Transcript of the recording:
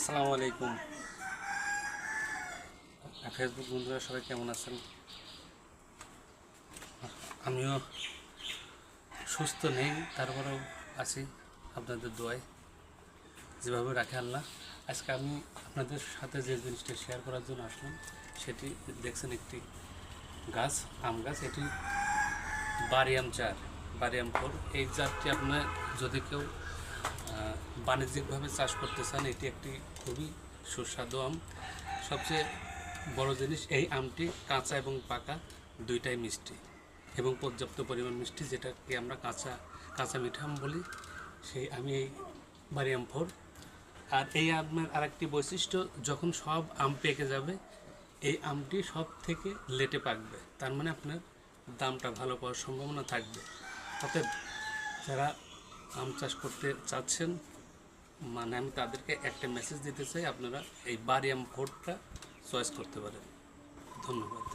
আসসালামু আলাইকুম। ফেসবুক বন্ধুরা সবাই কেমন আছেন? আমিও সুস্থ নেই, তারপরেও আছি আপনাদের দোয়ায়, যেভাবে রাখে আল্লাহ। আজকে আমি আপনাদের সাথে যে জিনিসটা শেয়ার করার জন্য আসলাম সেটি দেখছেন, একটি গাছ, আম গাছ। এটি বারিয়াম ফল। এই জাতটি আপনার যদি কেউ বাণিজ্যিকভাবে চাষ করতে চান, এটি একটি খুবই সুস্বাদু আম। সবচেয়ে বড় জিনিস, এই আমটি কাঁচা এবং পাকা দুইটাই মিষ্টি এবং পর্যাপ্ত পরিমাণ মিষ্টি, যেটাকে আমরা কাঁচা মিঠা আম বলি। আমি এই বারিয়াম ফল। আর এই আমের আরেকটি বৈশিষ্ট্য, যখন সব আম পেকে যাবে এই আমটি সব থেকে লেটে পাকবে, তার মানে আপনার দামটা ভালো পাওয়ার সম্ভাবনা থাকবে। অতএব যারা আম চাষ করতে চাচ্ছেন, মানে আমি তাদেরকে একটা মেসেজ দিতে চাই, আপনারা এই বারিয়াম ফলটা চয়েস করতে পারেন। ধন্যবাদ।